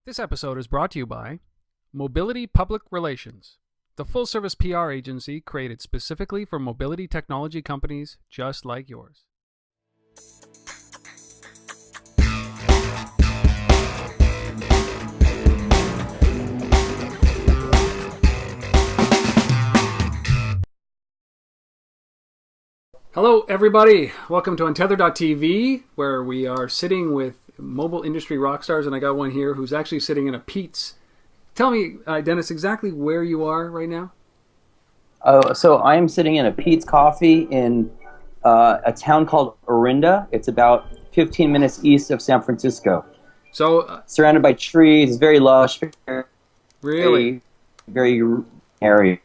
This episode is brought to you by Mobility Public Relations, the full-service PR agency created specifically for mobility technology companies just like yours. Hello, everybody. Welcome to Untether.tv, where we are sitting with mobile industry rock stars, and I got one here who's actually sitting in a Pete's. Tell me, Dennis, exactly where you are right now? So I'm sitting in a Pete's Coffee in a town called Orinda. It's about 15 minutes east of San Francisco. So, surrounded by trees, it's very lush, really, very area.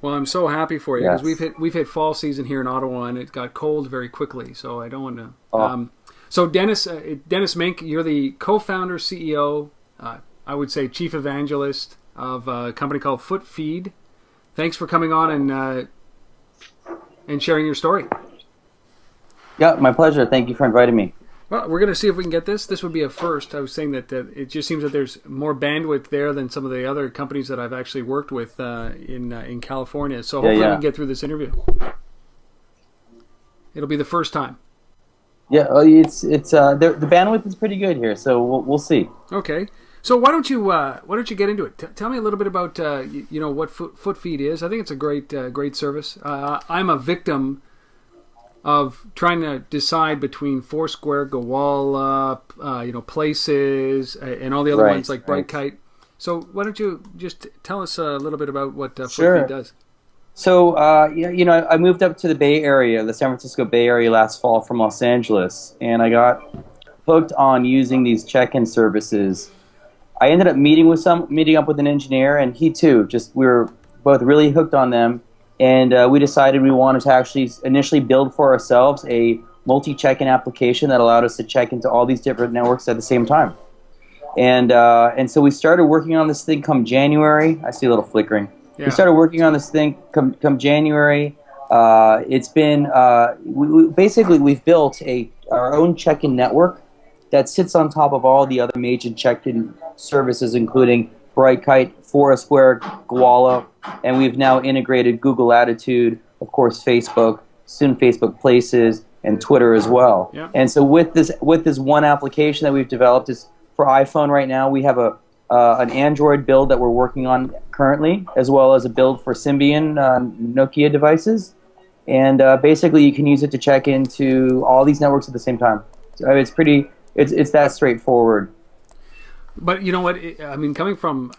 Well, I'm so happy for you because Yes. we've hit fall season here in Ottawa, and it got cold very quickly. So I don't want to. Oh. So Dennis Mink, you're the co-founder, CEO, I would say chief evangelist of a company called Foot Feed. Thanks for coming on and sharing your story. Yeah, my pleasure. Thank you for inviting me. Well, we're going to see if we can get this. This would be a first. I was saying that it just seems that there's more bandwidth there than some of the other companies that I've actually worked with in California. So hopefully we can get through this interview. It'll be the first time. Yeah, it's the bandwidth is pretty good here, so we'll see. Okay. So why don't you get into it? Tell me a little bit about what Foot Feed is. I think it's a great service. I'm a victim of trying to decide between Foursquare, Gowalla, Places, and all the other ones like Brightkite. So why don't you just tell us a little bit about what Foot Feed does? So I moved up to the Bay Area, the San Francisco Bay Area last fall from Los Angeles, and I got hooked on using these check-in services. I ended up meeting up with an engineer, and he too, we were both really hooked on them. And we decided we wanted to actually initially build for ourselves a multi-check-in application that allowed us to check into all these different networks at the same time. And so we started working on this thing come January. I see a little flickering. Yeah. We started working on this thing come January. It's been we've built our own check-in network that sits on top of all the other major check-in services, including Brightkite, Foursquare, Gowalla, and we've now integrated Google Attitude, of course Facebook, soon Facebook Places, and Twitter as well. Yeah. And so with this one application that we've developed is for iPhone right now. We have an Android build that we're working on currently, as well as a build for Symbian Nokia devices. And basically, you can use it to check into all these networks at the same time. So it's that straightforward. But you know what? I mean, coming from,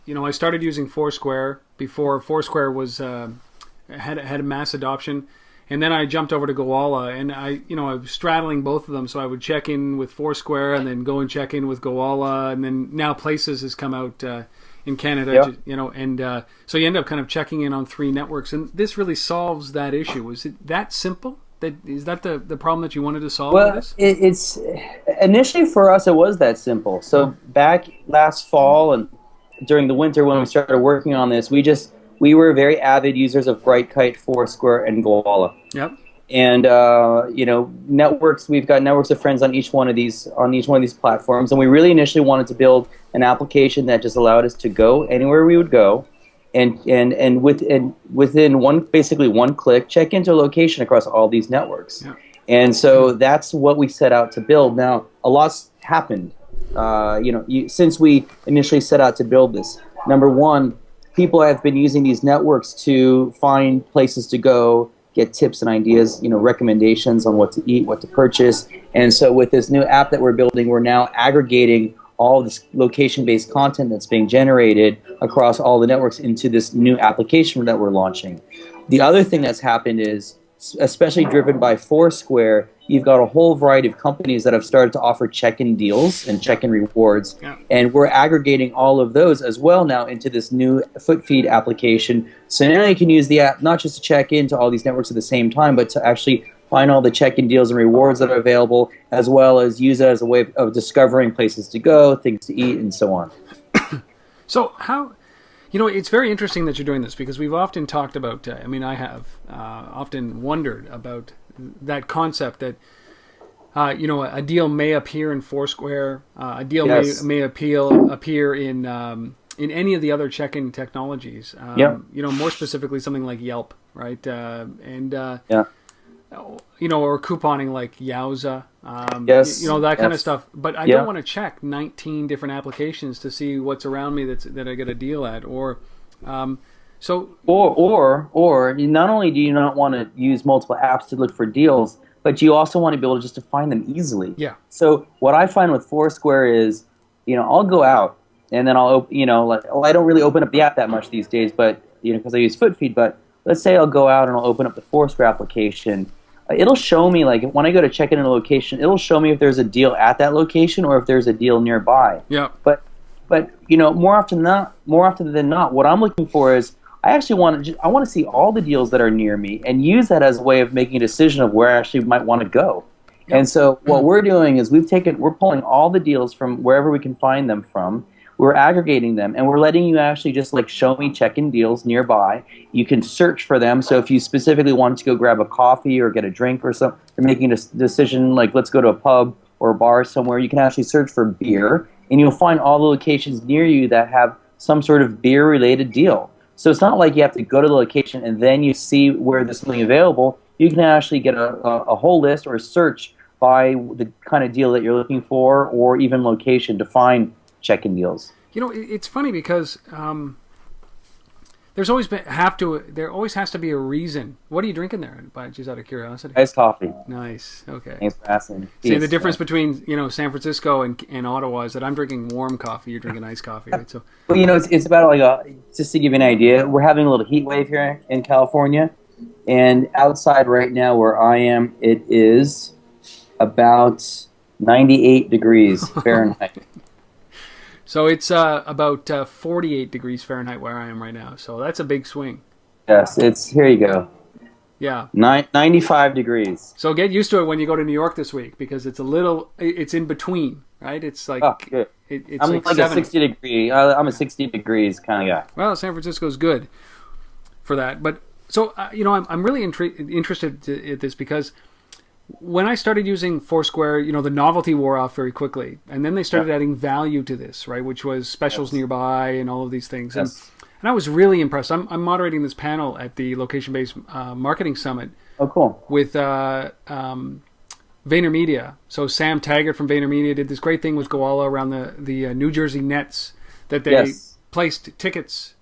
I started using Foursquare before Foursquare was had a mass adoption, and then I jumped over to Gowalla, and I was straddling both of them. So I would check in with Foursquare, and then go and check in with Gowalla, and then now Places has come out in Canada. Yep. So you end up kind of checking in on three networks, and this really solves that issue. Is it that simple? Is that the problem that you wanted to solve with this? It's initially for us it was that simple. So back last fall and during the winter when we started working on this, we were very avid users of Brightkite, Foursquare, and Gowalla. Yep. And networks. We've got networks of friends on each one of these platforms, and we really initially wanted to build an application that just allowed us to go anywhere we would go. And within one click, check into a location across all these networks. Yeah. And so that's what we set out to build. Now, a lot's happened, since we initially set out to build this. Number one, people have been using these networks to find places to go, get tips and ideas, recommendations on what to eat, what to purchase. And so with this new app that we're building, we're now aggregating all of this location-based content that's being generated across all the networks into this new application that we're launching. The other thing that's happened is, especially driven by Foursquare, you've got a whole variety of companies that have started to offer check-in deals and check-in rewards, and we're aggregating all of those as well now into this new Foot Feed application. So now you can use the app not just to check into all these networks at the same time, but to actually find all the check-in deals and rewards that are available, as well as use it as a way of discovering places to go, things to eat, and so on. So how, it's very interesting that you're doing this, because we've often talked about, I have often wondered about that concept that a deal may appear in Foursquare. A deal Yes. may appear in any of the other check-in technologies. Yep. More specifically, something like Yelp, right? Yeah. Or couponing like Yowza. Yes. That kind of Yes. stuff. But I Yeah. don't want to check 19 different applications to see what's around me that I get a deal at. So Or not only do you not want to use multiple apps to look for deals, but you also want to be able just to find them easily. yeah, So what I find with Foursquare is, I'll go out and then I'll, I don't really open up the app that much these days, but because I use FootFeed. But let's say I'll go out and I'll open up the Foursquare application. It'll show me, like, when I go to check in a location, it'll show me if there's a deal at that location or if there's a deal nearby. yeah. But more often than not, what I'm looking for is I actually want to see all the deals that are near me and use that as a way of making a decision of where I actually might want to go. Yep. And so what we're doing is we're pulling all the deals from wherever we can find them from. We're aggregating them, and we're letting you actually just like show me check-in deals nearby. You can search for them. So if you specifically want to go grab a coffee or get a drink or something, you're making a decision like let's go to a pub or a bar somewhere, you can actually search for beer, and you'll find all the locations near you that have some sort of beer-related deal. So it's not like you have to go to the location and then you see where there's something available. You can actually get a whole list or a search by the kind of deal that you're looking for, or even location to find check-in deals. It's funny because there always has to be a reason. What are you drinking there? Just out of curiosity. Iced coffee. Nice. Okay. Thanks for asking. See, the difference between San Francisco and Ottawa is that I'm drinking warm coffee. You're drinking iced coffee, right? So. Well, it's about just to give you an idea, we're having a little heat wave here in California, and outside right now where I am, it is about 98 degrees Fahrenheit. So it's about 48 degrees Fahrenheit where I am right now. So that's a big swing. Yes, here you go. Yeah. 95 degrees. So get used to it when you go to New York this week, because it's in between, right? It's like, good. It's I'm like a 60 degree. I'm a 60 degrees kind of guy. Well, San Francisco's good for that. But so, I'm really interested at this because when I started using Foursquare, the novelty wore off very quickly. And then they started adding value to this, right? Which was specials nearby and all of these things. Yes. And I was really impressed. I'm moderating this panel at the Location-Based Marketing Summit. Oh, cool. With VaynerMedia. So Sam Taggart from VaynerMedia did this great thing with Goala around the New Jersey Nets, that they placed tickets,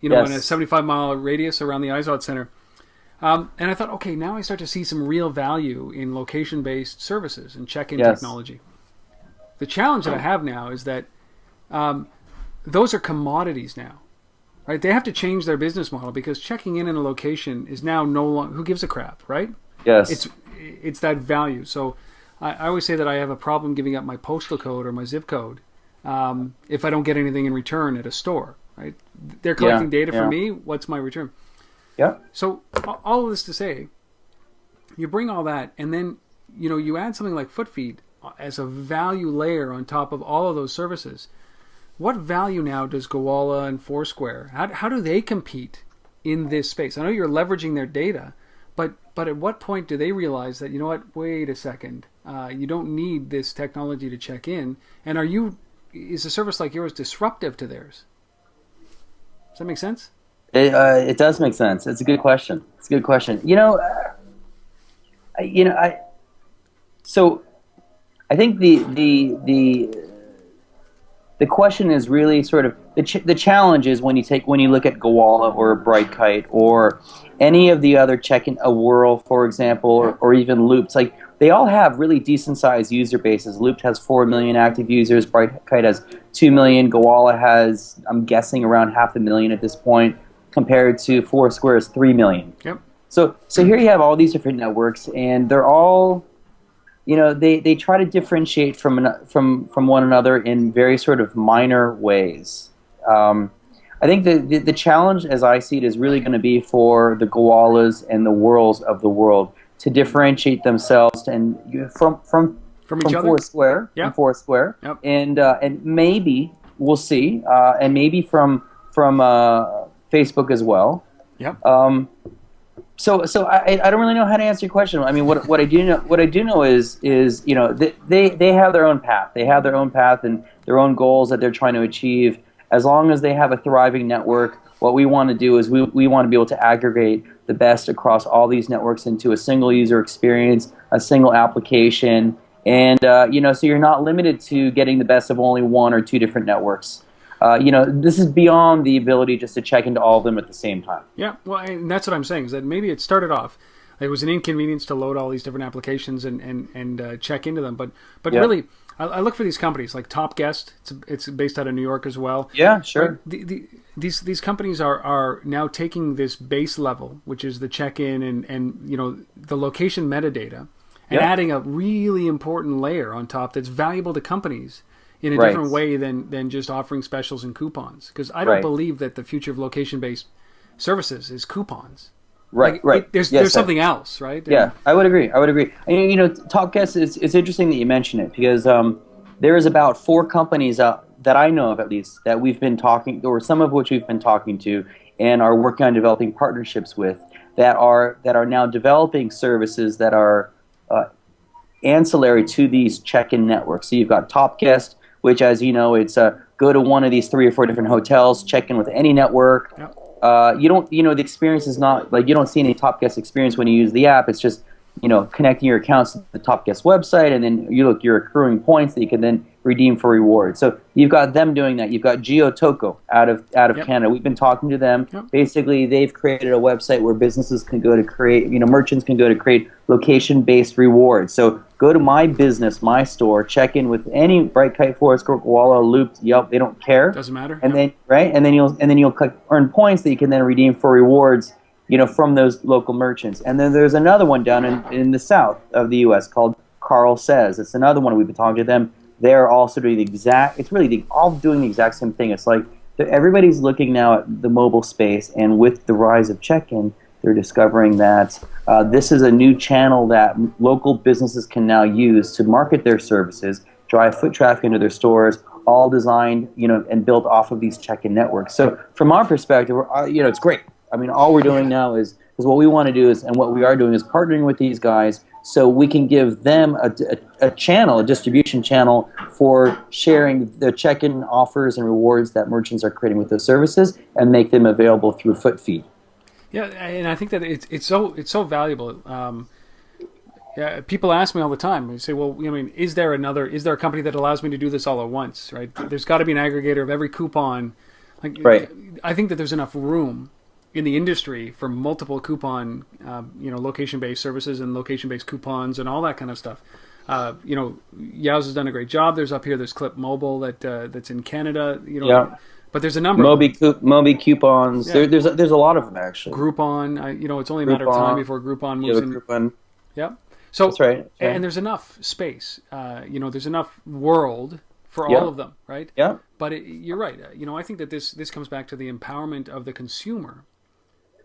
in a 75-mile radius around the Izod Center. And I thought, okay, now I start to see some real value in location-based services and check-in technology. The challenge that I have now is that those are commodities now, right? They have to change their business model because checking in a location is now no longer, who gives a crap, right? Yes. It's that value. So I always say that I have a problem giving up my postal code or my zip code if I don't get anything in return at a store, right? They're collecting data from me. What's my return? Yeah. So all of this to say, you bring all that, and then you add something like FootFeed as a value layer on top of all of those services. What value now does Goala and Foursquare? How do they compete in this space? I know you're leveraging their data, but at what point do they realize that wait a second, you don't need this technology to check in? And is a service like yours disruptive to theirs? Does that make sense? It does make sense. It's a good question. So I think the question is really sort of the challenge is when you look at Goala or Brightkite or any of the other check-in, a Whirl, for example, or even Loops. Like, they all have really decent-sized user bases. Loop has 4 million active users. Brightkite has 2 million. Goala has, I'm guessing, around 500,000 at this point, compared to Foursquare's 3 million. Yep. So here you have all these different networks, and they're all, they try to differentiate from one another in very sort of minor ways. I think the challenge, as I see it, is really going to be for the Goalas and the Whirls of the world to differentiate themselves from each other? Foursquare, Yep. And maybe we'll see, and maybe from Facebook as well. Yep. I don't really know how to answer your question. I mean, what I do know is you know they have their own path. They have their own path and their own goals that they're trying to achieve. As long as they have a thriving network, what we want to do is we want to be able to aggregate the best across all these networks into a single user experience, a single application, and you know, so you're not limited to getting the best of only one or two different networks. You know, this is beyond the ability just to check into all of them at the same time. Yeah, well, and that's what I'm saying, is that maybe it started off, it was an inconvenience to load all these different applications and check into them. But yeah. Really, I look for these companies like Top Guest. It's based out of New York as well. Yeah, sure. These companies are now taking this base level, which is the check-in and you know, the location metadata, and adding a really important layer on top that's valuable to companies in a different way than just offering specials and coupons. Because I don't believe that the future of location-based services is coupons. Right, right. There's something else, right? Yeah, I would agree. And, you know, Top Guest, it's interesting that you mention it, because there is about 4 companies that I know of, at least, that we've been talking, or some of which we've been talking to and are working on developing partnerships with, that are now developing services that are ancillary to these check-in networks. So you've got Top Guest, which, as you know, it's go to one of these 3 or 4 different hotels, check in with any network. Yep. The experience is not like, you don't see any Top Guest experience when you use the app. It's just, you know, connecting your accounts to the Top Guest website, and then you're accruing points that you can then redeem for rewards. So you've got them doing that. You've got GeoToco out of Canada. We've been talking to them. Yep. Basically, they've created a website where businesses can go to create, you know, merchants can go to create location-based rewards. So go to my business, my store, check in with any Bright Kite, Foursquare, Koala, Loop, Yelp. They don't care. Doesn't matter. And then you'll earn points that you can then redeem for rewards, you know, from those local merchants. And then there's another one down in the south of the U.S. called Carl Says. It's another one we've been talking to them. They're also doing all doing the exact same thing. It's like everybody's looking now at the mobile space, and with the rise of check-in, they're discovering that this is a new channel that local businesses can now use to market their services, drive foot traffic into their stores, all designed, you know, and built off of these check-in networks. So from our perspective, you know, it's great. I mean, all we're doing now is what we want to do is, and what we are doing is partnering with these guys so we can give them a channel, a distribution channel for sharing the check-in offers and rewards that merchants are creating with those services, and make them available through FootFeed. Yeah, and I think that it's so valuable. Yeah, people ask me all the time. They say, "Well, I mean, is there a company that allows me to do this all at once?" Right? There's got to be an aggregator of every coupon. Like, right. I think that there's enough room in the industry for multiple coupon, you know, location-based services and location-based coupons and all that kind of stuff. You know, Yao's has done a great job. There's Clip Mobile that's in Canada. You know. Yeah. But there's a number. Moby coupons. Yeah. There's a lot of them, actually. Groupon. You know, it's only a matter of time before Groupon moves in. Groupon. Yep. So that's right. And there's enough space. You know, there's enough world for all of them, right? Yeah. But you're right. You know, I think that this comes back to the empowerment of the consumer,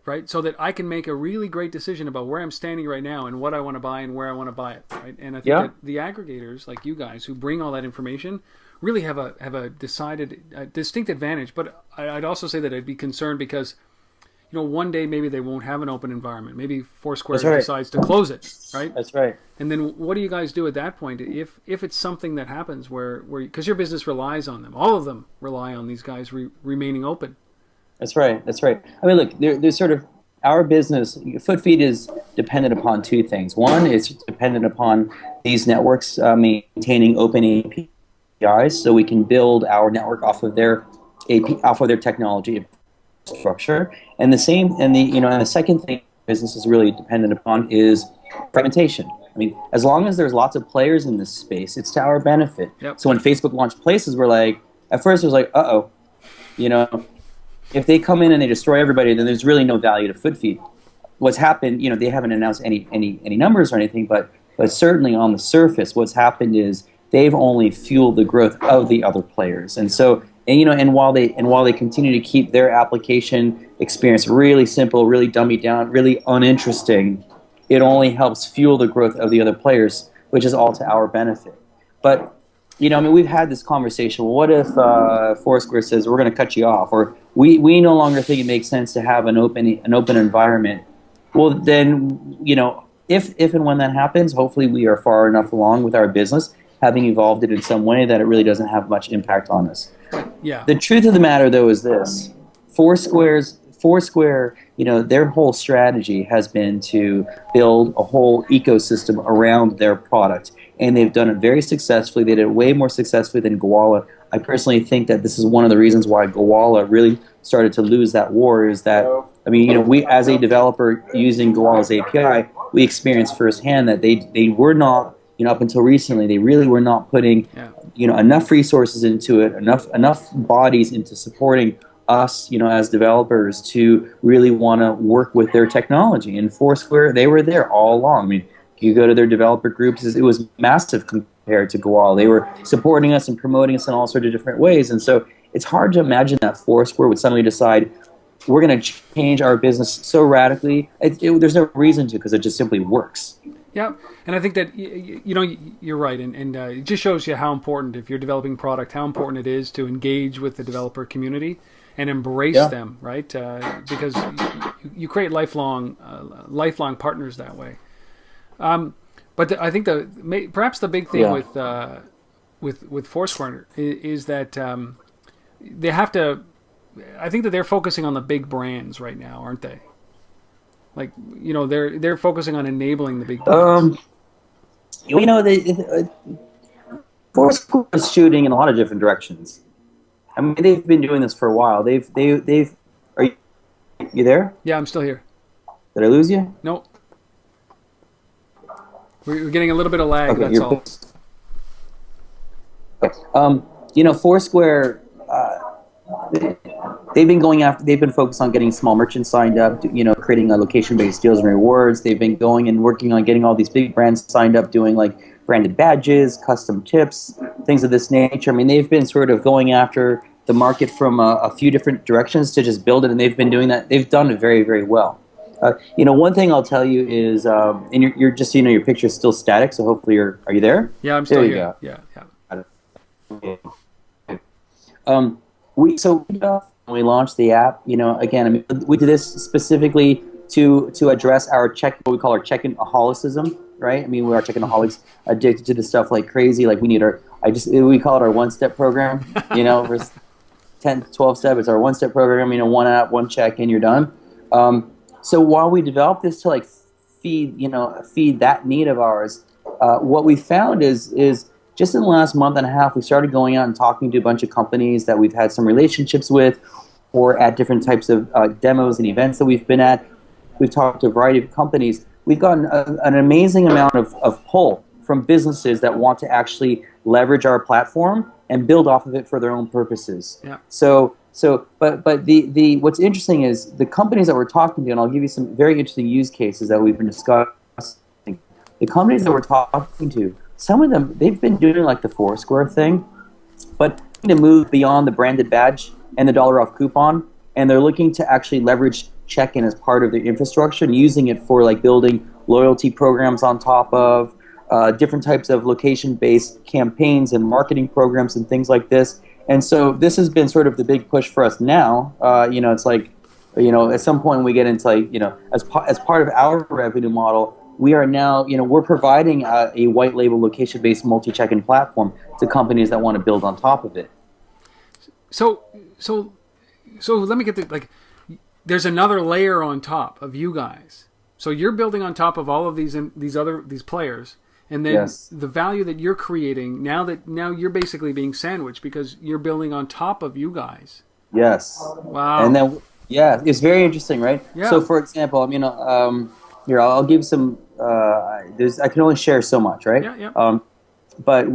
right? So that I can make a really great decision about where I'm standing right now and what I want to buy and where I want to buy it, right? And I think that the aggregators like you guys who bring all that information really have a distinct advantage. But I'd also say that I'd be concerned because, you know, one day maybe they won't have an open environment. Maybe Foursquare decides to close it, right? That's right. And then what do you guys do at that point if it's something that happens where because your business relies on them, all of them rely on these guys remaining open. That's right. I mean, look, there's sort of our business. FootFeed is dependent upon 2 things. One is dependent upon these networks maintaining open APIs, so we can build our network off of their technology structure. And the second thing business is really dependent upon is fragmentation. I mean, as long as there's lots of players in this space, it's to our benefit. Yep. So when Facebook launched Places, we're like, at first it was like, uh-oh, you know, if they come in and they destroy everybody, then there's really no value to FootFeed. What's happened, you know, they haven't announced any numbers or anything, but certainly on the surface, what's happened is they've only fueled the growth of the other players. And so, and while they continue to keep their application experience really simple, really dummied down, really uninteresting, it only helps fuel the growth of the other players, which is all to our benefit. But, you know, I mean, we've had this conversation. Well, what if Foursquare says we're going to cut you off, or we no longer think it makes sense to have an open environment? Well, then, if and when that happens, hopefully we are far enough along with our business, having evolved it in some way that it really doesn't have much impact on us. Yeah. The truth of the matter, though, is this: Foursquare, their whole strategy has been to build a whole ecosystem around their product, and they've done it very successfully. They did it way more successfully than Gowalla. I personally think that this is one of the reasons why Gowalla really started to lose that war. Is that, I mean, we, as a developer using Gowalla's API, we experienced firsthand that they were not, up until recently, they really were not putting, enough resources into it, enough bodies into supporting us, as developers to really want to work with their technology. And Foursquare, they were there all along. I mean, you go to their developer groups, it was massive compared to Gowalla. They were supporting us and promoting us in all sorts of different ways. And so it's hard to imagine that Foursquare would suddenly decide, we're going to change our business so radically. There's no reason to, because it just simply works. Yeah, and I think that you're right, and it just shows you how important, if you're developing product, how important it is to engage with the developer community and embrace them, right? Because you create lifelong partners that way. But I think perhaps the big thing with Foursquare is that they have to. I think that they're focusing on the big brands right now, aren't they? Like, they're focusing on enabling the big brands. Foursquare is shooting in a lot of different directions. I mean, they've been doing this for a while. Are you there? Yeah, I'm still here. Did I lose you? No. We're getting a little bit of lag, okay, that's all. Okay. Foursquare, they've been focused on getting small merchants signed up, creating location-based deals and rewards. They've been going and working on getting all these big brands signed up, doing like branded badges, custom tips, things of this nature. I mean, they've been sort of going after the market from a few different directions to just build it, and they've been doing that. They've done it very, very well. One thing I'll tell you is, and you're just, your picture's still static, so hopefully are you there? Yeah, I'm still here. Yeah. Okay. When we launched the app, again, I mean, we did this specifically to address what we call our check-in-aholicism, right? I mean, we are check-in-aholics, addicted to this stuff like crazy. Like, we call it our one-step program. We're 10, 12 steps. It's our one-step program. One app, one check-in, you're done. So while we developed this to feed that need of ours, what we found is just in the last month and a half, we started going out and talking to a bunch of companies that we've had some relationships with, or at different types of demos and events that we've been at. We've talked to a variety of companies. We've gotten an amazing amount of pull from businesses that want to actually leverage our platform and build off of it for their own purposes. Yeah. But what's interesting is the companies that we're talking to, and I'll give you some very interesting use cases that we've been discussing. The companies that we're talking to, some of them, they've been doing like the Foursquare thing, but to move beyond the branded badge and the dollar off coupon, and they're looking to actually leverage check-in as part of their infrastructure and using it for like building loyalty programs on top of different types of location-based campaigns and marketing programs and things like this. And so this has been sort of the big push for us now. It's like, at some point we get into like, as part of our revenue model, we are now, we're providing a white label location-based multi-check-in platform to companies that want to build on top of it. So let me get there's another layer on top of you guys. So you're building on top of all of these players, and then the value that you're creating now you're basically being sandwiched because you're building on top of you guys. Yes. Wow. And then it's very interesting, right? Yeah. So for example, here I'll give some. I can only share so much, right? Yeah. But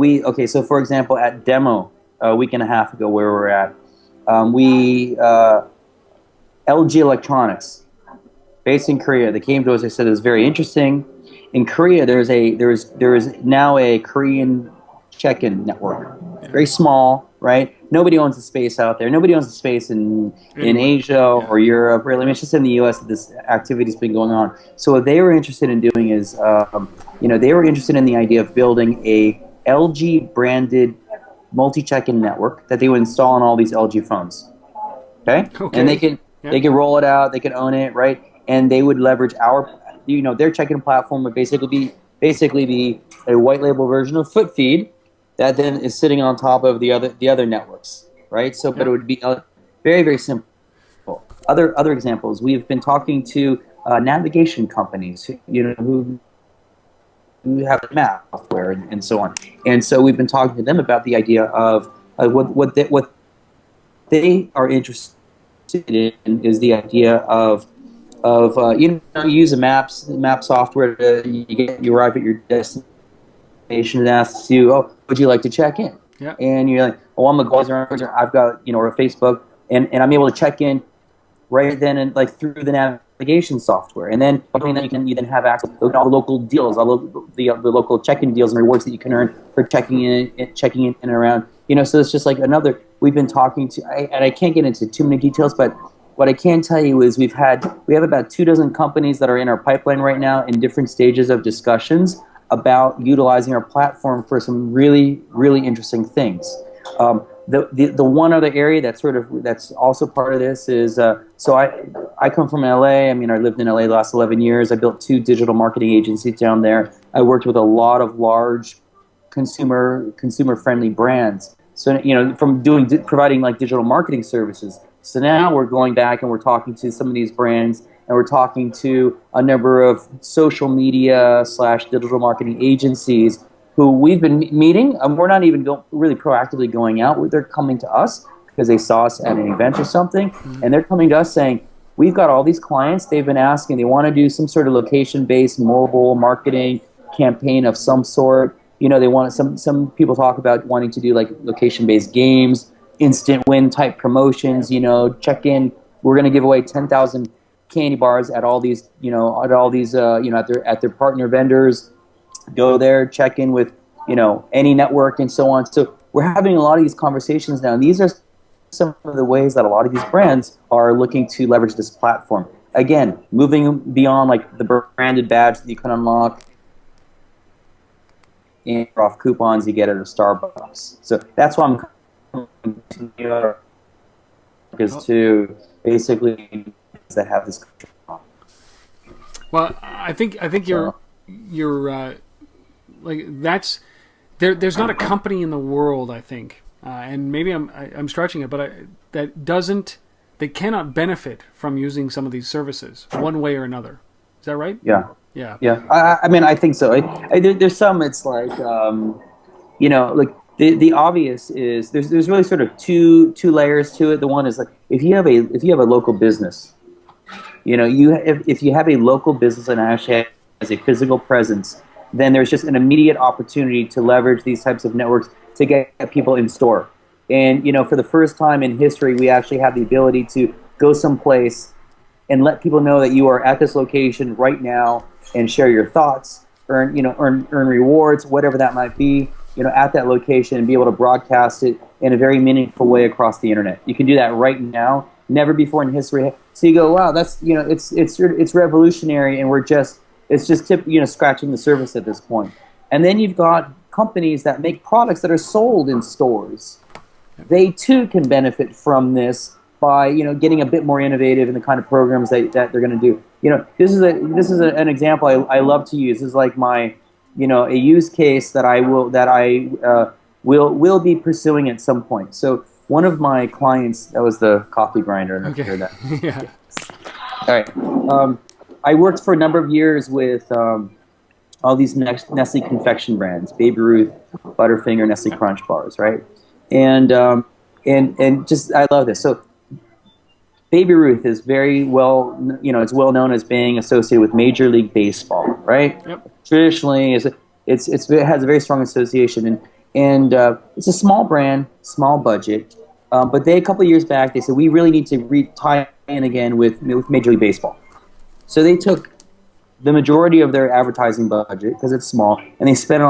so for example, at demo a week and a half ago, where we're at, LG Electronics, based in Korea, they came to us. They said it was very interesting. In Korea, there is now a Korean check-in network. Very small, right? Nobody owns the space out there. Nobody owns the space in Asia or Europe. Really, I mean, it's just in the U.S. that this activity's been going on. So what they were interested in doing is, they were interested in the idea of building a LG-branded multi-check-in network that they would install on all these LG phones. Okay? And they can roll it out. They can own it, right? and they would leverage their check-in platform would basically be a white label version of FootFeed that then is sitting on top of the other networks, right? So, but it would be very, very simple. Other examples, we've been talking to navigation companies, who have map software and so on, and so we've been talking to them about the idea of what they are interested in is the idea of you use a map software to you arrive at your destination and asks you, oh, would you like to check in? Yeah. And you're like, oh, I'm a organizer. I've got or a Facebook, and I'm able to check in right then and through the navigation software, and then you then have access to all the local deals, all the local check-in deals and rewards that you can earn for checking in and around. So it's just another. We've been talking to, and I can't get into too many details, but what I can tell you is we have about 24 companies that are in our pipeline right now in different stages of discussions about utilizing our platform for some really, really interesting things. The one other area that's also part of this is so I come from LA. I mean, I lived in LA the last 11 years. I built 2 digital marketing agencies down there. I worked with a lot of large consumer friendly brands. So from providing digital marketing services. So now we're going back and we're talking to some of these brands, and we're talking to a number of social media / digital marketing agencies who we've been meeting. We're not even really proactively going out. They're coming to us because they saw us at an event or something, and they're coming to us saying, we've got all these clients. They've been asking. They want to do some sort of location-based mobile marketing campaign of some sort. They want some people talk about wanting to do location-based games, instant win type promotions. Check in. We're going to give away 10,000 candy bars at all these, at their partner vendors. Go there, check in with, any network and so on. So we're having a lot of these conversations now. And these are some of the ways that a lot of these brands are looking to leverage this platform. Again, moving beyond the branded badge that you can unlock and off coupons you get at a Starbucks. So that's why I'm coming to New York, is to basically that have this control. Well, I think you're that's there's not a company in the world, I think, and maybe I'm stretching it, but they cannot benefit from using some of these services one way or another. Is that right? Yeah. Yeah. Yeah. I mean, I think so. There's some. It's the obvious is there's really sort of two layers to it. The one is if you have a local business, if you have a local business and actually has a physical presence, then there's just an immediate opportunity to leverage these types of networks to get people in store. And for the first time in history, we actually have the ability to go someplace and let people know that you are at this location right now and share your thoughts, earn rewards, whatever that might be, at that location, and be able to broadcast it in a very meaningful way across the internet. You can do that right now, never before in history. So you go, wow, that's it's revolutionary, and it's just scratching the surface at this point. And then you've got companies that make products that are sold in stores. They too can benefit from this by getting a bit more innovative in the kind of programs that they're going to do. This is an example I love to use. This is my a use case that I will be pursuing at some point. So one of my clients, that was the coffee grinder. Okay. Heard that. Yeah. All right. I worked for a number of years with all these Nestle confection brands, Baby Ruth, Butterfinger, Nestle Crunch bars, right? And just I love this. So Baby Ruth is very well, it's well known as being associated with Major League Baseball, right? Yep. Traditionally, it has a very strong association, and it's a small brand, small budget, but a couple of years back, they said we really need to tie in again with Major League Baseball. So they took the majority of their advertising budget, because it's small, and they spent it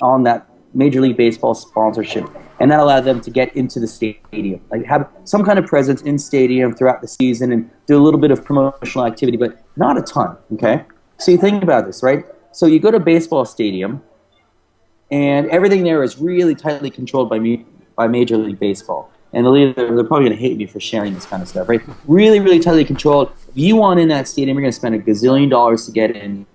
on that Major League Baseball sponsorship. And that allowed them to get into the stadium, have some kind of presence in stadium throughout the season and do a little bit of promotional activity, but not a ton, okay? So you think about this, right? So you go to a baseball stadium, and everything there is really tightly controlled by Major League Baseball. and they're probably going to hate me for sharing this kind of stuff, right? Really, really tightly controlled. If you want in that stadium, you're going to spend $1 gazillion to get in,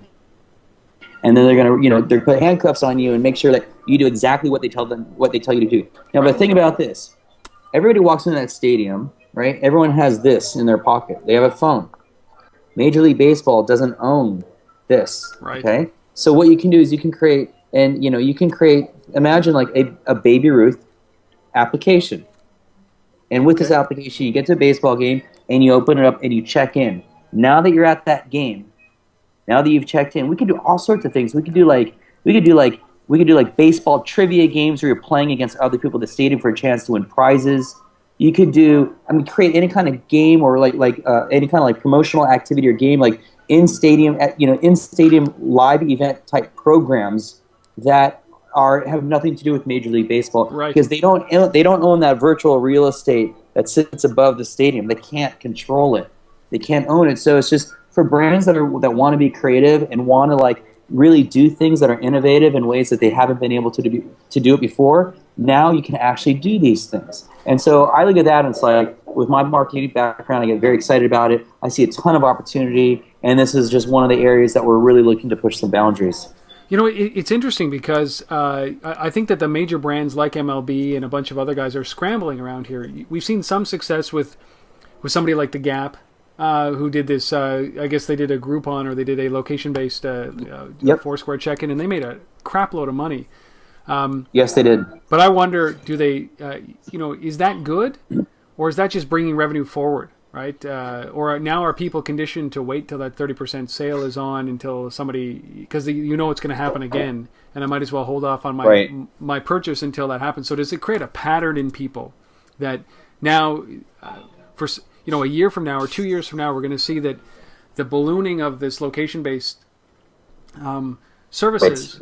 and then they're going to, they're put handcuffs on you and make sure that you do exactly what they tell you to do. Now, but think about this: everybody walks into that stadium, right? Everyone has this in their pocket. They have a phone. Major League Baseball doesn't own this, Right. Okay? So what you can do is you can create, imagine like a Baby Ruth application. And with this application, you get to a baseball game and you open it up and you check in. Now that you're at that game, now that you've checked in, we could do all sorts of things. We could do like baseball trivia games where you're playing against other people at the stadium for a chance to win prizes. You could create any kind of game or any kind of like promotional activity or game, like in stadium live event type programs that have nothing to do with Major League Baseball, right? Because they don't own that virtual real estate that sits above the stadium. They can't control it. They can't own it. So it's just for brands that want to be creative and want to like really do things that are innovative in ways that they haven't been able to do it before. Now you can actually do these things. And so I look at that and it's like, with my marketing background, I get very excited about it. I see a ton of opportunity, and this is just one of the areas that we're really looking to push some boundaries. It's interesting because I think that the major brands like MLB and a bunch of other guys are scrambling around here. We've seen some success with somebody like The Gap, who did this. I guess they did a Groupon, or they did a location-based Foursquare check-in, and they made a crap load of money. Yes, they did. But I wonder, do they? Is that good, or is that just bringing revenue forward? Right? Or now are people conditioned to wait till that 30% sale is on until somebody, because it's going to happen again, and I might as well hold off on my purchase until that happens. So does it create a pattern in people that now, for a year from now or 2 years from now, we're going to see that the ballooning of this location-based services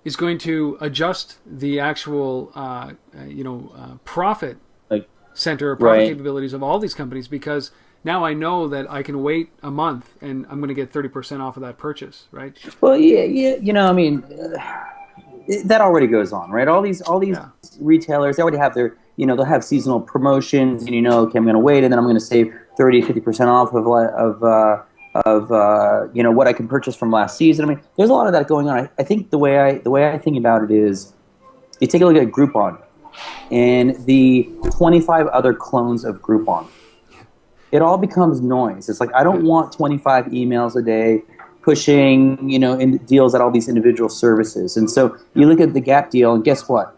is going to adjust the actual profit center or profit capabilities of all these companies, because now I know that I can wait a month and I'm going to get 30% off of that purchase, right? Well, yeah, that already goes on, right? All these retailers, they already have their, they'll have seasonal promotions, and okay, I'm going to wait, and then I'm going to save 50% off of what I can purchase from last season. I mean, there's a lot of that going on. I think the way I think about it is, you take a look at Groupon and the 25 other clones of Groupon. It all becomes noise. It's like, I don't want 25 emails a day pushing, in deals at all these individual services. And so you look at the Gap deal, and guess what?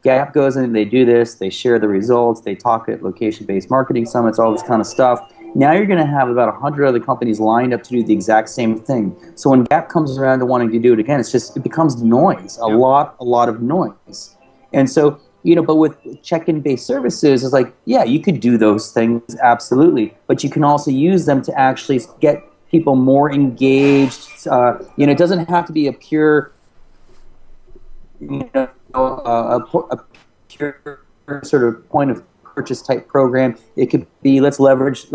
Gap goes in and they do this, they share the results, they talk at location-based marketing summits, all this kind of stuff. Now you're going to have about 100 other companies lined up to do the exact same thing. So when Gap comes around to wanting to do it again, it becomes noise, a lot of noise. And so, but with check-in based services, it's like, yeah, you could do those things, absolutely. But you can also use them to actually get people more engaged. It doesn't have to be a pure, a pure sort of point of purchase type program. It could be, let's leverage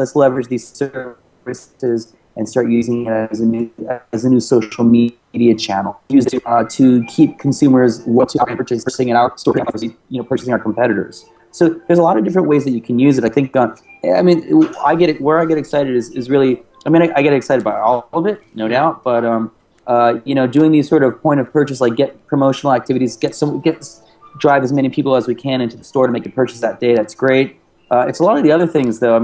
these services and start using it as a new social media channel. Use it to keep consumers purchasing in our store, purchasing our competitors. So there's a lot of different ways that you can use it. I think, I get it. Where I get excited is really, I get excited about all of it, no doubt. But doing these sort of point of purchase, like get promotional activities, drive as many people as we can into the store to make a purchase that day. That's great. It's a lot of the other things, though.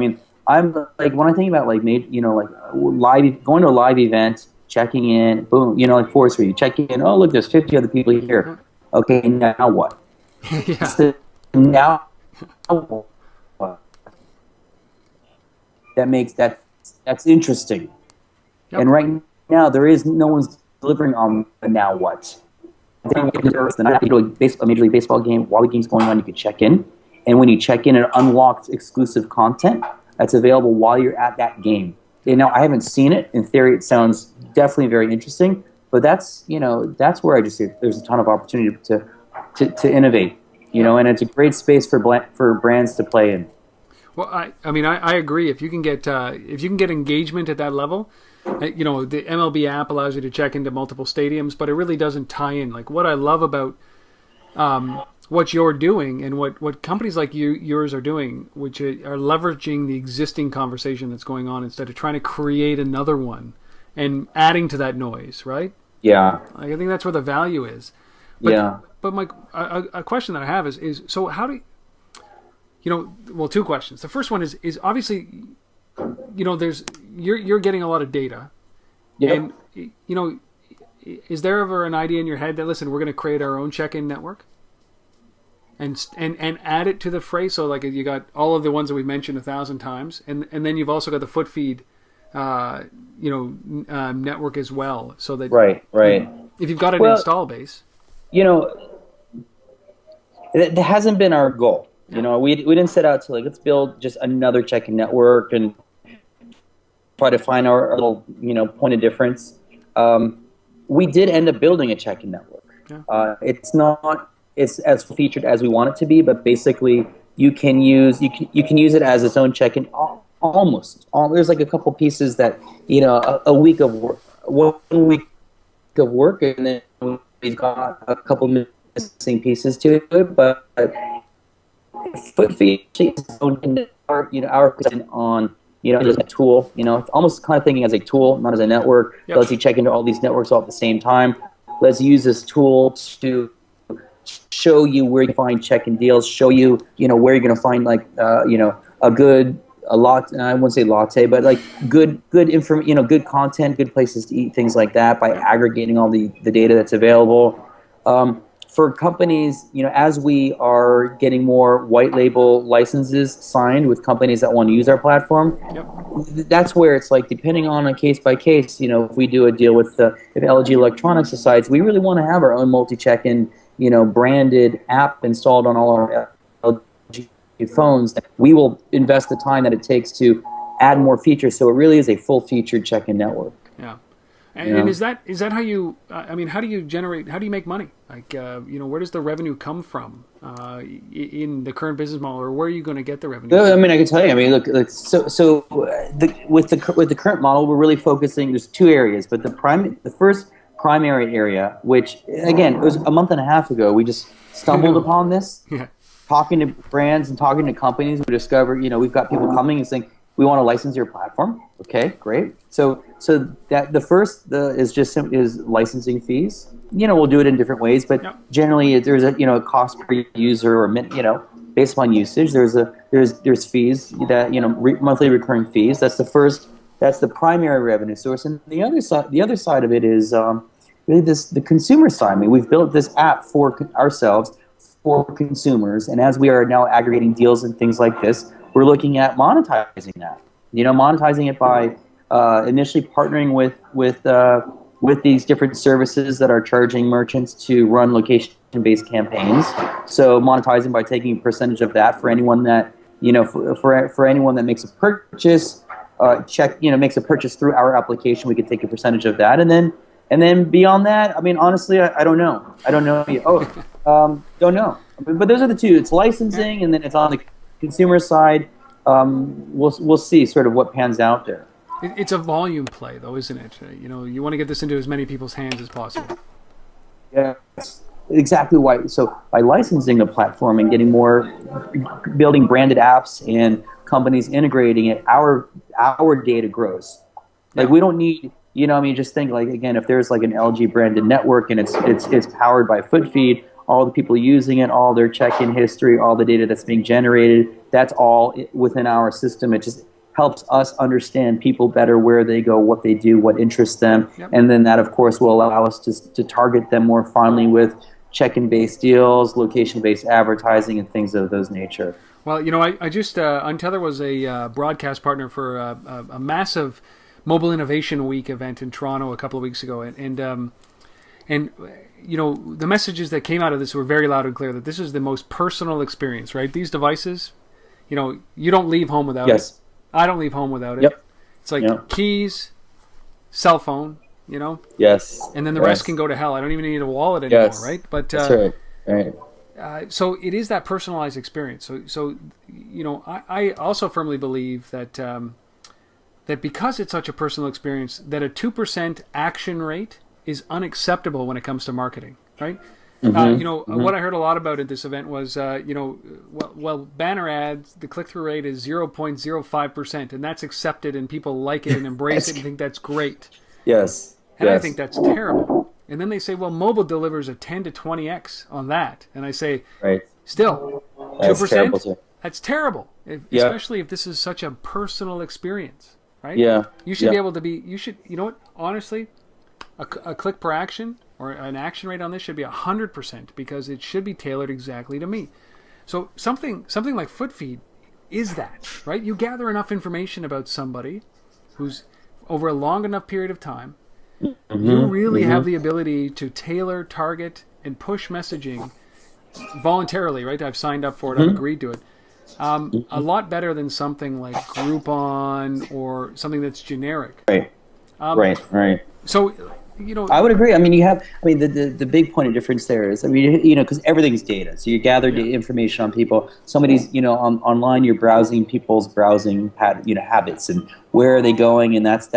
I'm like, when I think about going to a live event, checking in, boom, like Foursquare, you check in, oh look, there's 50 other people here. Okay, now what? Now what? That's interesting. Yep. And right now no one's delivering on the now what. The night after a Major League Baseball game, while the game's going on, you can check in, and when you check in, it unlocks exclusive content that's available while you're at that game. I haven't seen it. In theory, it sounds definitely very interesting, but that's where I just see there's a ton of opportunity to innovate, and it's a great space for brands to play in. Well, I agree. If you can get engagement at that level, the MLB app allows you to check into multiple stadiums, but it really doesn't tie in. Like, what I love about what you're doing and what companies like yours are doing, which are leveraging the existing conversation that's going on instead of trying to create another one and adding to that noise, right? Yeah. Like, I think that's where the value is. But, Yeah. But my a question that I have is so how do well, two questions. The first one is obviously, there's you're getting a lot of data, Yep. and is there ever an idea in your head that, listen, we're going to create our own check-in network and add it to the fray? So like you got all of the ones that we've mentioned 1,000 times, and then you've also got the foot feed, network as well. So that Right. if you've got an Well, install base, That hasn't been our goal. We didn't set out to let's build just another check-in network and try to find our little point of difference. We did end up building a check-in network. Yeah. It's not as featured as we want it to be, but basically you can use it as its own check-in. Almost. There's like a couple pieces that a week of work, 1 week of work, and then we've got a couple missing pieces to it, but foot feed is our position on as a tool. It's almost kind of thinking as a tool, not as a network. Yep. Lets you check into all these networks all at the same time. Let's use this tool to show you where you can find check-in deals. Show you where you're going to find a lot. I wouldn't say latte, but like good good content, good places to eat, things like that. By aggregating all the data that's available. For companies, as we are getting more white label licenses signed with companies that want to use our platform, Yep. that's where it's like, depending on a case by case, if we do a deal with if LG Electronics decides we really want to have our own multi-check-in, branded app installed on all our LG phones, we will invest the time that it takes to add more features. So it really is a full-featured check-in network. Yeah. And is that how you? How do you generate? How do you make money? Like, where does the revenue come from in the current business model, or where are you going to get the revenue? I can tell you. Look, with the current model, we're really focusing. There's two areas, but the first primary area, which again, it was a month and a half ago, we just stumbled upon this. Yeah. Talking to brands and talking to companies, we discovered, we've got people coming and saying, we want to license your platform. Okay, great. So that the first is licensing fees. We'll do it in different ways, but generally there's a cost per user or based upon usage. There's fees that monthly recurring fees. That's the first. That's the primary revenue source. And the other side of it is really the consumer side. We've built this app for ourselves, for consumers, and as we are now aggregating deals and things like this, we're looking at monetizing that. Monetizing it by initially partnering with these different services that are charging merchants to run location-based campaigns. So monetizing by taking a percentage of that for anyone that for anyone that makes a purchase, makes a purchase through our application, we could take a percentage of that, and then beyond that, honestly, I don't know. I don't know. Don't know. But those are the two. It's licensing, and then it's on the consumer side. We'll see sort of what pans out there. It's a volume play, though, isn't it? You want to get this into as many people's hands as possible. Yeah, exactly why. So by licensing the platform and building branded apps and companies integrating it, our data grows. Like we don't need, just think like, again, if there's like an LG branded network and it's powered by FootFeed, all the people using it, all their check-in history, all the data that's being generated, that's all within our system. It just helps us understand people better, where they go, what they do, what interests them. Yep. And then that, of course, will allow us to target them more finely with check-in-based deals, location-based advertising, and things of those nature. Well, I just, Untether was a broadcast partner for a massive Mobile Innovation Week event in Toronto a couple of weeks ago. And the messages that came out of this were very loud and clear that this is the most personal experience, right? These devices, you don't leave home without it. I don't leave home without it. Yep. It's like keys, cell phone, Yes. And then the rest can go to hell. I don't even need a wallet anymore, right? But that's right. So it is that personalized experience. So I also firmly believe that that because it's such a personal experience, that a 2% action rate is unacceptable when it comes to marketing, right? What I heard a lot about at this event was, banner ads, the click-through rate is 0.05%, and that's accepted, and people like it and embrace it and think that's great. Yes. And I think that's terrible. And then they say, well, mobile delivers a 10 to 20x on that. And I say, still, 2%? Terrible too. That's terrible, especially if this is such a personal experience, right? Yeah. You should be able to be, you know what, honestly, a click per action or an action rate on this should be 100% because it should be tailored exactly to me. So something like foot feed is that, right? You gather enough information about somebody who's over a long enough period of time, you really have the ability to tailor, target, and push messaging voluntarily, right? I've signed up for it, I've agreed to it. A lot better than something like Groupon or something that's generic. Right. So, I would agree. I mean, the big point of difference there is, because everything's data. So you gather information on people. Somebody's, online you're browsing people's browsing habits and where are they going, and that's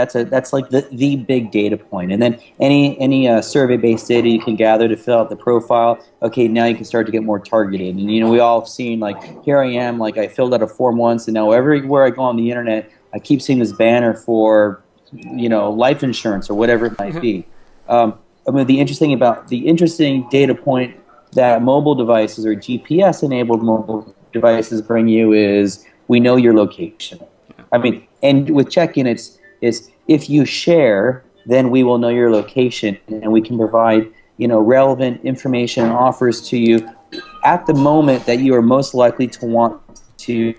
like the big data point. And then any survey-based data you can gather to fill out the profile. Okay, now you can start to get more targeted. And we all have seen, like, here I am, like I filled out a form once, and now everywhere I go on the internet, I keep seeing this banner for life insurance or whatever it might be. The interesting data point that mobile devices or GPS-enabled mobile devices bring you is we know your location. And with check-in, it's if you share, then we will know your location, and we can provide relevant information and offers to you at the moment that you are most likely to want to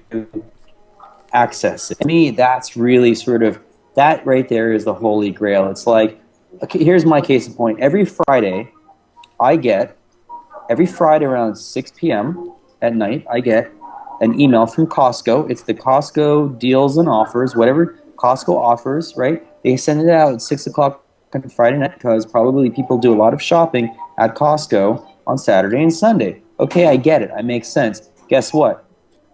access it. To me, that's really that right there is the holy grail. It's like, okay, here's my case in point. Every Friday around 6 p.m. at night, I get an email from Costco. It's the Costco deals and offers, whatever Costco offers, right? They send it out at 6 o'clock on Friday night because probably people do a lot of shopping at Costco on Saturday and Sunday. Okay, I get it. It makes sense. Guess what?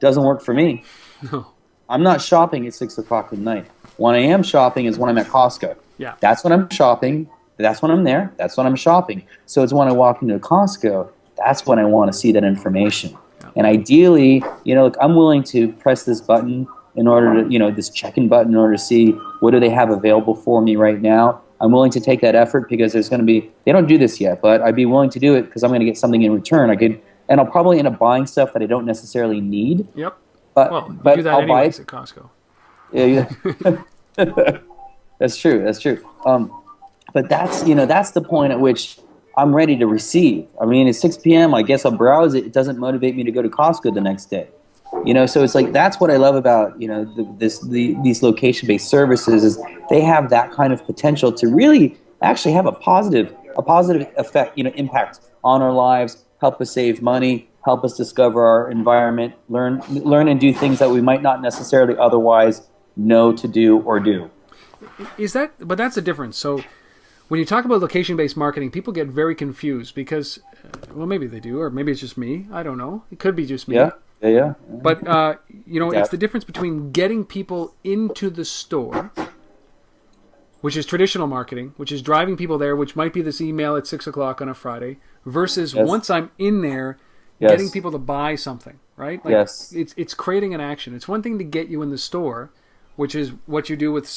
Doesn't work for me. No. I'm not shopping at 6 o'clock at night. When I am shopping is when I'm at Costco. Yeah. That's when I'm shopping. That's when I'm there. That's when I'm shopping. So it's when I walk into Costco, that's when I want to see that information. Yeah. And ideally, look, I'm willing to press this button in order to, this check-in button in order to see what do they have available for me right now. I'm willing to take that effort because there's going to be, they don't do this yet, but I'd be willing to do it because I'm going to get something in return. And I'll probably end up buying stuff that I don't necessarily need. Yep. But you do that I'll buy it at Costco. Yeah. That's true. But that's the point at which I'm ready to receive. At 6 p.m. I guess I'll browse it. It doesn't motivate me to go to Costco the next day. So it's like that's what I love about these location-based services is they have that kind of potential to really actually have a positive effect, impact on our lives, help us save money, help us discover our environment, learn and do things that we might not necessarily otherwise know to do or do. But that's the difference. So when you talk about location-based marketing, people get very confused because, well, maybe they do, or maybe it's just me. I don't know. It could be just me. Yeah. But, it's the difference between getting people into the store, which is traditional marketing, which is driving people there, which might be this email at 6 o'clock on a Friday, versus once I'm in there, getting people to buy something, right? Like, it's creating an action. It's one thing to get you in the store, which is what you do with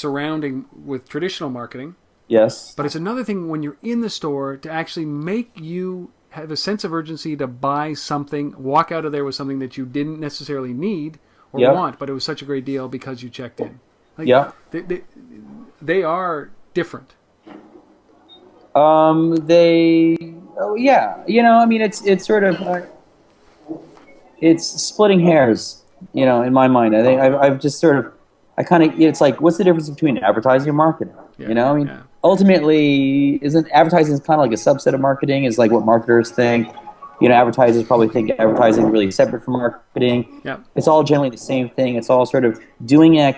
traditional marketing. Yes. But it's another thing when you're in the store to actually make you have a sense of urgency to buy something, walk out of there with something that you didn't necessarily need or want, but it was such a great deal because you checked in. They are different. It's sort of it's splitting hairs, in my mind. I think I've just sort of it's like, what's the difference between advertising and marketing? Ultimately, isn't advertising kind of like a subset of marketing? Is like what marketers think. Advertisers probably think advertising is really separate from marketing. Yeah. It's all generally the same thing. It's all sort of doing a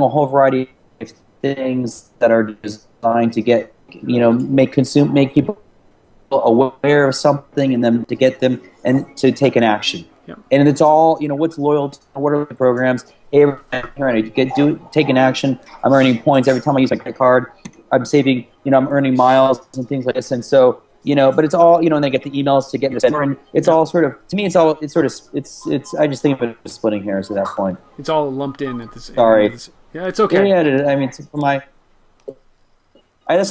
whole variety of things that are designed to get, make people aware of something and then to get them and to take an action. Yeah. And it's all, what's loyalty, what are the programs? Hey, take an action. I'm earning points every time I use my credit card. I'm saving, I'm earning miles and things like this. And so, but it's all, and they get the emails to get in the center, and it's all sort of, to me, it's I just think of it as splitting hairs at that point. It's all lumped in at this. Sorry. Yeah, it's okay. Yeah, I mean, that's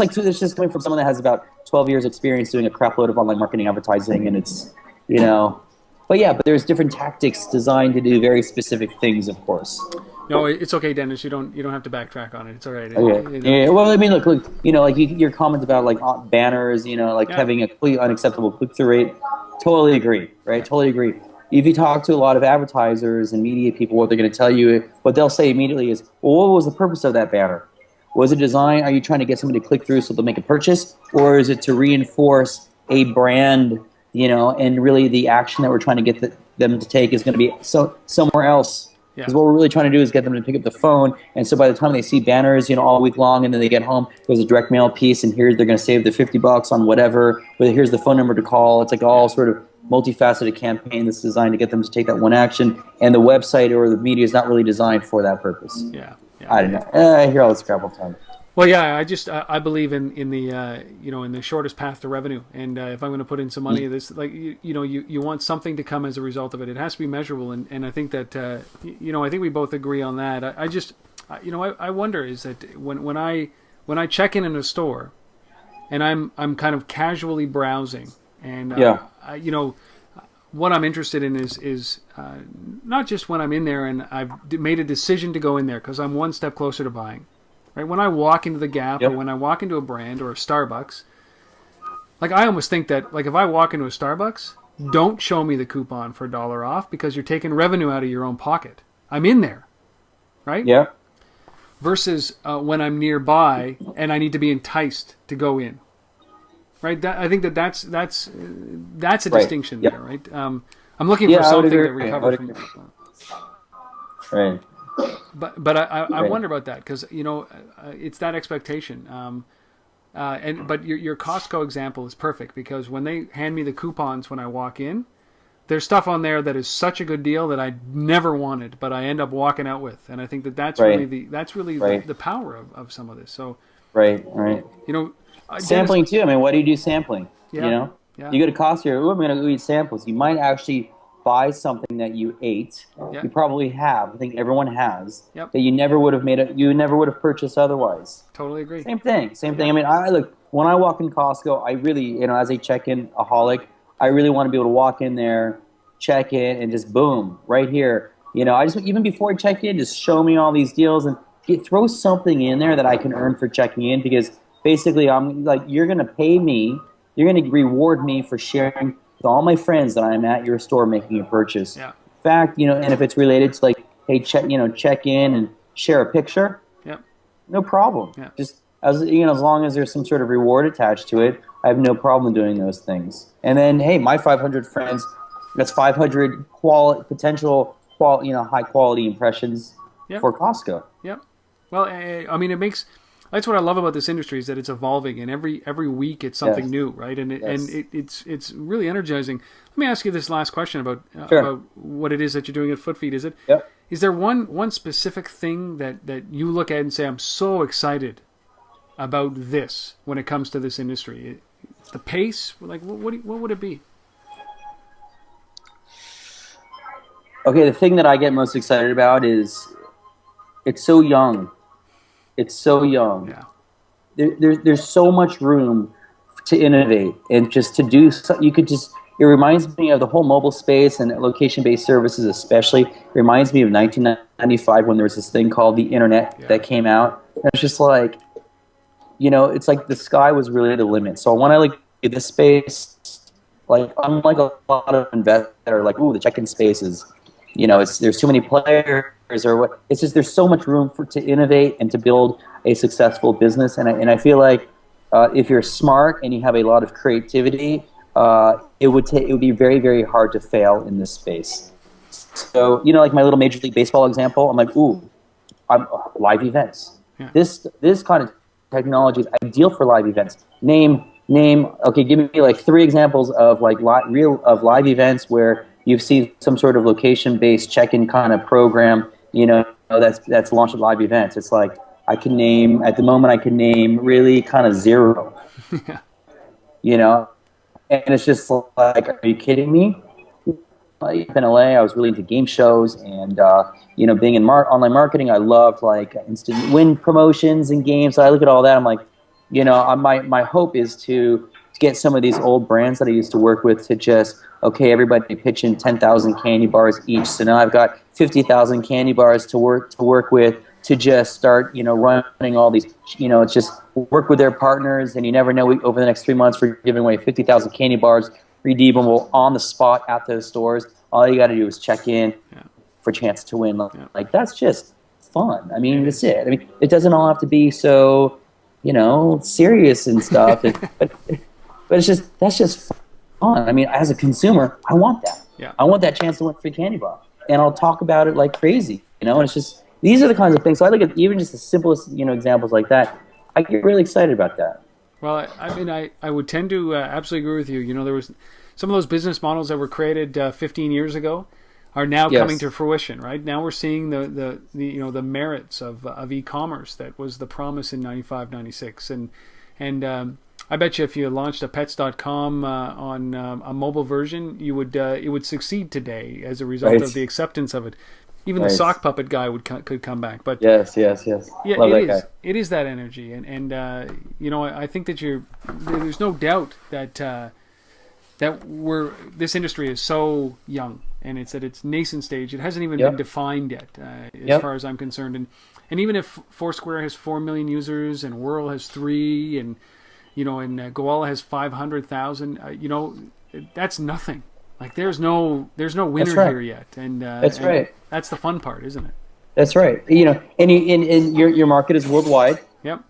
like, it's just coming from someone that has about 12 years experience doing a crap load of online marketing advertising, and it's, but there's different tactics designed to do very specific things, of course. No, it's okay, Dennis. You don't have to backtrack on it. It's all right. Okay. Yeah. Well, I mean, look, like your comment about like banners, having a completely unacceptable click-through rate. Totally agree, right? Totally agree. If you talk to a lot of advertisers and media people, what they're going to tell you, what they'll say immediately is, well, what was the purpose of that banner? Was it designed? Are you trying to get somebody to click through so they'll make a purchase, or is it to reinforce a brand? And really the action that we're trying to get them to take is going to be somewhere else. Because what we're really trying to do is get them to pick up the phone. And so by the time they see banners, all week long, and then they get home, there's a direct mail piece, and they're going to save the $50 on whatever. But here's the phone number to call. It's like all sort of multifaceted campaign that's designed to get them to take that one action. And the website or the media is not really designed for that purpose. Yeah. I don't know. I hear all this crap all the time. Well, yeah, I believe in the in the shortest path to revenue, and if I'm going to put in some money, this you want something to come as a result of it. It has to be measurable, and I think that I think we both agree on that. I wonder is that when I check in a store, and I'm kind of casually browsing, and what I'm interested in is not just when I'm in there and I've made a decision to go in there because I'm one step closer to buying. Right? When I walk into the Gap or when I walk into a brand or a Starbucks, like I almost think that like if I walk into a Starbucks, don't show me the coupon for $1 off because you're taking revenue out of your own pocket. I'm in there, right? Yeah. Versus when I'm nearby and I need to be enticed to go in, right? I think that's a distinction there, right? I'm looking for something to recover from. Right. But I wonder about that because it's that expectation. But your Costco example is perfect because when they hand me the coupons when I walk in, there's stuff on there that is such a good deal that I never wanted, but I end up walking out with, and I think that's really the power of some of this. So right. Sampling Dennis, too. I mean, why do you do sampling? Yeah. You go to Costco. I'm going to go eat samples. You might actually buy something that you ate. Yeah. You probably have. I think everyone has. Yep. That you never would have purchased otherwise. Totally agree. Same thing. I mean, look, when I walk in Costco, I really, as a check-in aholic, I really want to be able to walk in there, check in, and just boom, right here. I just, even before I check in, just show me all these deals and throw something in there that I can earn for checking in because basically I'm like, you're going to pay me, you're going to reward me for sharing with all my friends that I'm at your store making a purchase. Yeah. In fact, and if it's related to like, hey, check in and share a picture. Yep. No problem. Yeah. Just as long as there's some sort of reward attached to it, I have no problem doing those things. And then, hey, my 500 friends, that's 500 potential high quality impressions for Costco. Yep. Well, I mean, that's what I love about this industry is that it's evolving, and every week it's something new, right? And it's really energizing. Let me ask you this last question about what it is that you're doing at FootFeed. Is there one specific thing that you look at and say, I'm so excited about this when it comes to this industry? The pace, like what would it be? Okay, the thing that I get most excited about is it's so young. It's so young. Yeah. There's so much room to innovate and just to do. It reminds me of the whole mobile space and location-based services, especially. It reminds me of 1995 when there was this thing called the internet that came out. And it's just like, it's like the sky was really the limit. So when I look at this space, like I'm like a lot of investors that are like, ooh, the check-in space is, there's too many players or what. It's just there's so much room to innovate and to build a successful business. And I feel like if you're smart and you have a lot of creativity, it would be very, very hard to fail in this space. So like my little Major League Baseball example, I'm like, ooh, live events. Yeah. This kind of technology is ideal for live events. Name. Okay, give me like 3 examples of like live events where you've seen some sort of location-based check-in kind of program, that's launched at live events. It's like at the moment I can name really kind of 0. Yeah. and it's just like, are you kidding me? In LA, I was really into game shows, and being in online marketing, I loved like instant win promotions and games. So I look at all that, I'm like, my hope is to get some of these old brands that I used to work with to just, okay, everybody pitch in 10,000 candy bars each. So now I've got 50,000 candy bars to work with to just start, running all these, it's just work with their partners, and you never know, over the next 3 months we're giving away 50,000 candy bars, redeemable on the spot at those stores. All you got to do is check in for a chance to win. Like that's just fun. I mean, that's it. I mean, it doesn't all have to be so, serious and stuff. but that's just fun. I mean, as a consumer, I want that. Yeah. I want that chance to win a free candy bar, and I'll talk about it like crazy. And it's just, these are the kinds of things. So I look at even just the simplest, examples like that. I get really excited about that. Well, I mean, I would tend to absolutely agree with you. There was some of those business models that were created 15 years ago are now coming to fruition. Right now, we're seeing the merits of e-commerce that was the promise in 95, 96, and I bet you if you launched a pets.com on a mobile version, it would succeed today as a result of the acceptance of it. Even the sock puppet guy could come back. But yes. Yeah, Love that guy. It is that energy, and I think that there's no doubt that this industry is so young, and it's at its nascent stage. It hasn't even been defined yet, as far as I'm concerned. And even if Foursquare has 4 million users, and Whirl has 3, and Goala has 500,000, that's nothing. Like there's no winner here yet, and that's right. That's the fun part, isn't it? That's right. And your market is worldwide. Yep.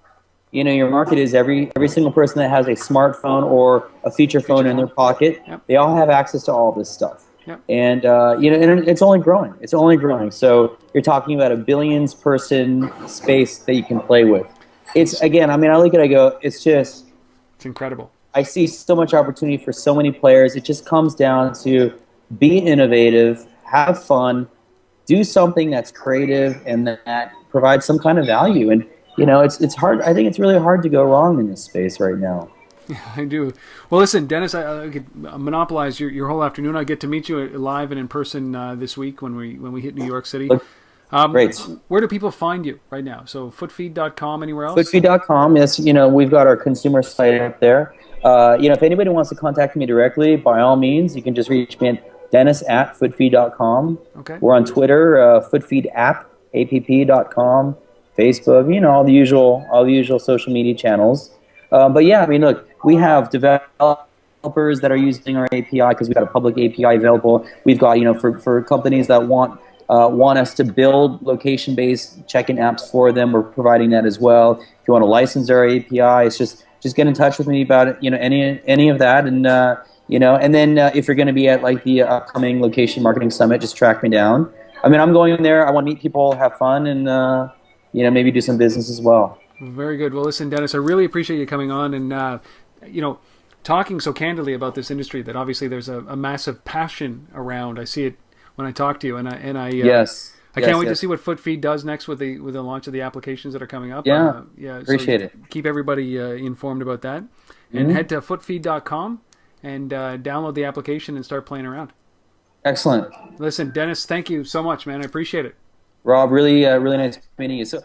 Your market is every single person that has a smartphone or a feature phone in their pocket. Yep. They all have access to all of this stuff. Yep. And and it's only growing. It's only growing. So you're talking about a billions person space that you can play with. It's, again, I mean, I look at it, I go, it's incredible. I see so much opportunity for so many players. It just comes down to be innovative, have fun, do something that's creative and that provides some kind of value. And it's hard. I think it's really hard to go wrong in this space right now. Yeah, I do. Well, listen, Dennis, I could monopolize your whole afternoon. I get to meet you live and in person this week when we hit New York City. Great. Where do people find you right now? So footfeed.com, anywhere else? Footfeed.com. Yes, we've got our consumer site up there. If anybody wants to contact me directly, by all means, you can just reach me at dennis@footfeed.com. Okay. We're on Twitter, footfeedapp, app.com, Facebook, all the usual social media channels. But yeah, I mean, look, we have developers that are using our API because we've got a public API available. We've got, for companies that want us to build location-based check-in apps for them, we're providing that as well. If you want to license our API, it's just get in touch with me about it, any of that, and and then if you're going to be at like the upcoming Location Marketing Summit, just track me down. I mean, I'm going there. I want to meet people, have fun, and maybe do some business as well. Very good. Well, listen, Dennis, I really appreciate you coming on and talking so candidly about this industry that obviously there's a massive passion around. I see it when I talk to you, and I can't wait to see what FootFeed does next with the launch of the applications that are coming up. Yeah, appreciate it. Keep everybody informed about that, and head to footfeed.com and download the application and start playing around. Excellent. Listen, Dennis, thank you so much, man. I appreciate it. Rob, really nice meeting you. So.